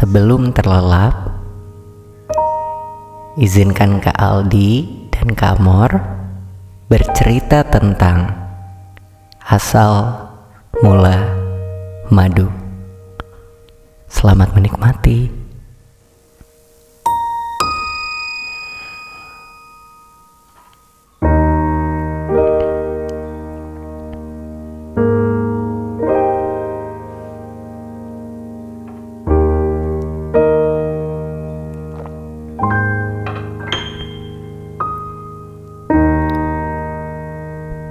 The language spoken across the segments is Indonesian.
Sebelum terlelap, izinkan Kak Aldi dan Kak Mor bercerita tentang asal mula madu. Selamat menikmati.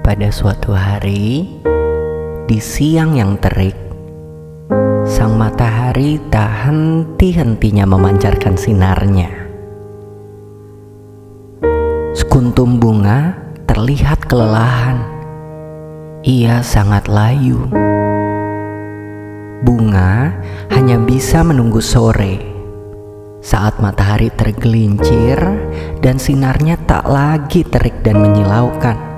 Pada suatu hari, di siang yang terik, sang matahari tak henti-hentinya memancarkan sinarnya. Sekuntum bunga terlihat kelelahan. Ia sangat layu. Bunga hanya bisa menunggu sore, saat matahari tergelincir dan sinarnya tak lagi terik dan menyilaukan.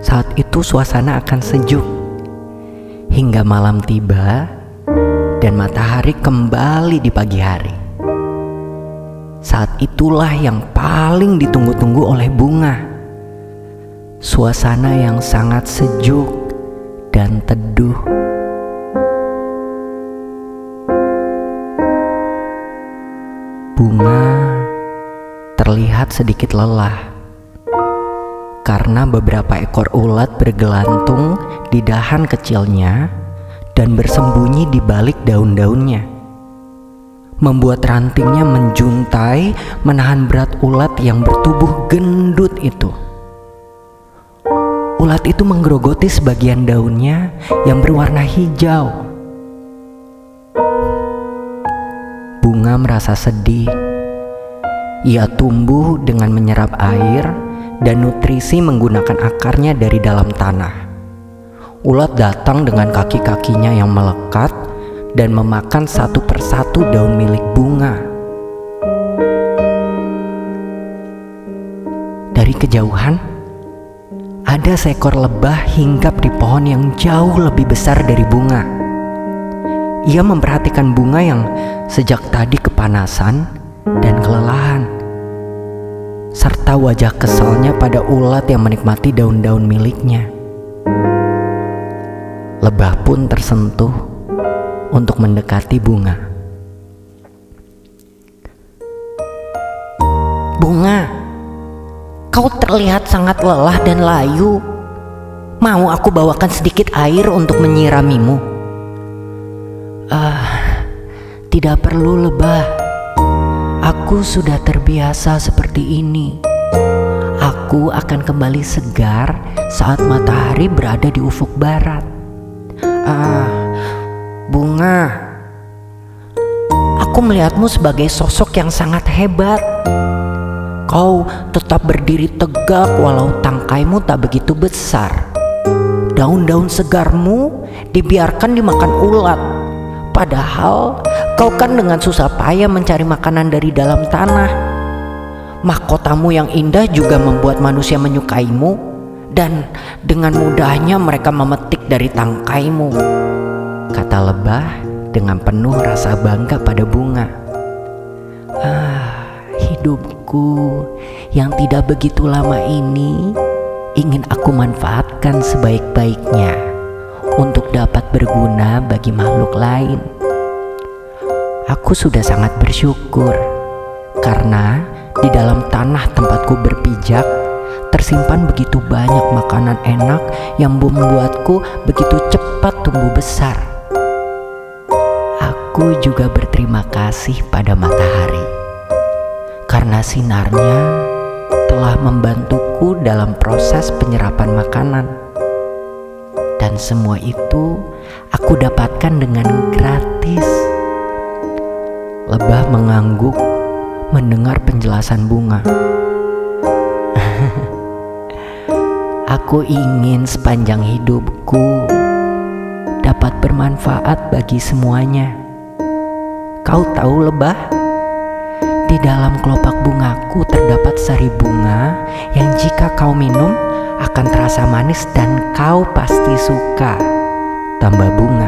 Saat itu suasana akan sejuk hingga malam tiba dan matahari kembali di pagi hari. Saat itulah yang paling ditunggu-tunggu oleh bunga. Suasana yang sangat sejuk dan teduh. Bunga terlihat sedikit lelah karena beberapa ekor ulat bergelantung di dahan kecilnya dan bersembunyi di balik daun-daunnya, membuat rantingnya menjuntai menahan berat ulat yang bertubuh gendut itu. Ulat itu menggerogoti sebagian daunnya yang berwarna hijau. Bunga merasa sedih. Ia tumbuh dengan menyerap air dan nutrisi menggunakan akarnya dari dalam tanah. Ulat datang dengan kaki-kakinya yang melekat dan memakan satu persatu daun milik bunga. Dari kejauhan, ada seekor lebah hinggap di pohon yang jauh lebih besar dari bunga. Ia memperhatikan bunga yang sejak tadi kepanasan dan kelelahan, serta wajah kesalnya pada ulat yang menikmati daun-daun miliknya. Lebah pun tersentuh untuk mendekati bunga. "Bunga, kau terlihat sangat lelah dan layu. Mau aku bawakan sedikit air untuk menyiramimu?" Tidak perlu, lebah. Aku sudah terbiasa seperti ini. Aku akan kembali segar saat matahari berada di ufuk barat. Bunga, aku melihatmu sebagai sosok yang sangat hebat. Kau tetap berdiri tegak walau tangkaimu tak begitu besar. Daun-daun segarmu dibiarkan dimakan ulat. Padahal kau kan dengan susah payah mencari makanan dari dalam tanah. Mahkotamu yang indah juga membuat manusia menyukaimu, dan dengan mudahnya mereka memetik dari tangkaimu, kata lebah dengan penuh rasa bangga pada bunga. Hidupku yang tidak begitu lama ini ingin aku manfaatkan sebaik-baiknya untuk dapat berguna bagi makhluk lain. Aku sudah sangat bersyukur karena di dalam tanah tempatku berpijak tersimpan begitu banyak makanan enak yang membuatku begitu cepat tumbuh besar. Aku juga berterima kasih pada matahari karena sinarnya telah membantuku dalam proses penyerapan makanan. Dan semua itu aku dapatkan dengan gratis. Lebah mengangguk mendengar penjelasan bunga. Aku ingin sepanjang hidupku dapat bermanfaat bagi semuanya. Kau tahu, lebah? Di dalam kelopak bungaku terdapat sari bunga yang jika kau minum akan terasa manis dan kau pasti suka. tambah bunga.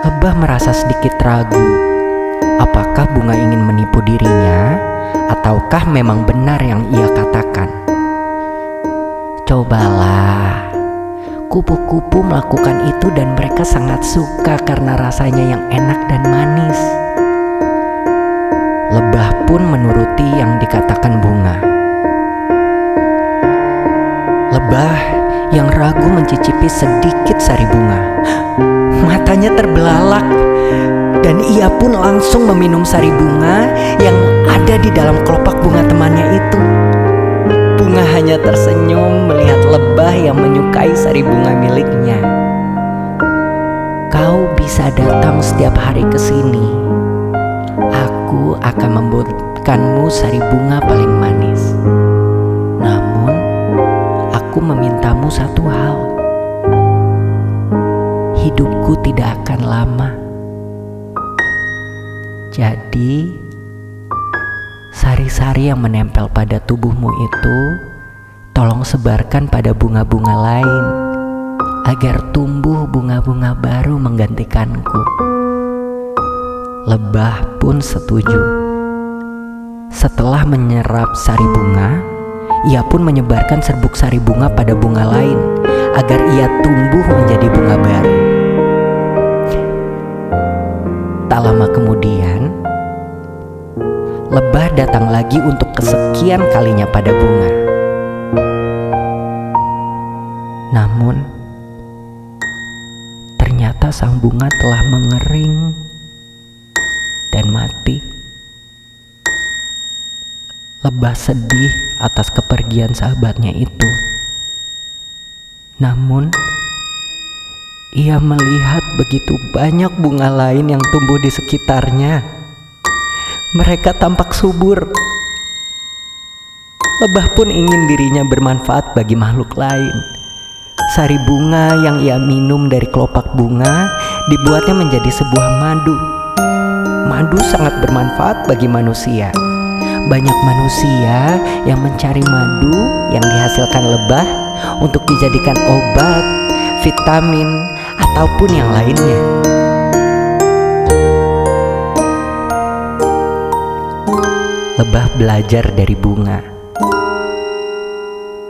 Lebah merasa sedikit ragu. Apakah bunga ingin menipu dirinya, ataukah memang benar yang ia katakan? Cobalah. Kupu-kupu melakukan itu dan mereka sangat suka karena rasanya yang enak dan manis. Lebah pun menuruti yang dikatakan bunga. Lebah yang ragu mencicipi sedikit sari bunga. Matanya terbelalak dan ia pun langsung meminum sari bunga yang ada di dalam kelopak bunga temannya itu. Bunga hanya tersenyum melihat lebah yang menyukai sari bunga miliknya. Kau bisa datang setiap hari ke sini. Aku akan membuatkanmu sari bunga paling manis. Namun, aku memintamu satu hal. Hidupku tidak akan lama. Jadi, sari-sari yang menempel pada tubuhmu itu tolong sebarkan pada bunga-bunga lain agar tumbuh bunga-bunga baru menggantikanku. Lebah pun setuju. Setelah menyerap sari bunga, ia pun menyebarkan serbuk sari bunga pada bunga lain agar ia tumbuh menjadi bunga baru. Tak lama kemudian, lebah datang lagi untuk kesekian kalinya pada bunga. Namun, ternyata sang bunga telah mengering dan mati. Lebah sedih atas kepergian sahabatnya itu. Namun, ia melihat begitu banyak bunga lain yang tumbuh di sekitarnya. Mereka tampak subur. Lebah pun ingin dirinya bermanfaat bagi makhluk lain. Sari bunga yang ia minum dari kelopak bunga dibuatnya menjadi sebuah madu. Madu sangat bermanfaat bagi manusia. Banyak manusia yang mencari madu yang dihasilkan lebah untuk dijadikan obat, vitamin, ataupun yang lainnya. Lebah belajar dari bunga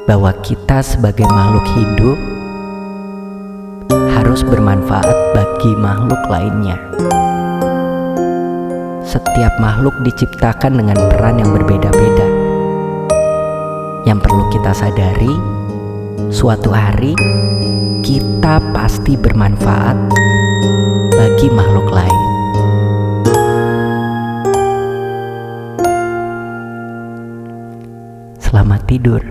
bahwa kita sebagai makhluk hidup harus bermanfaat bagi makhluk lainnya. Setiap makhluk diciptakan dengan peran yang berbeda-beda. Yang perlu kita sadari, suatu hari kita pasti bermanfaat bagi makhluk lain. Selamat tidur.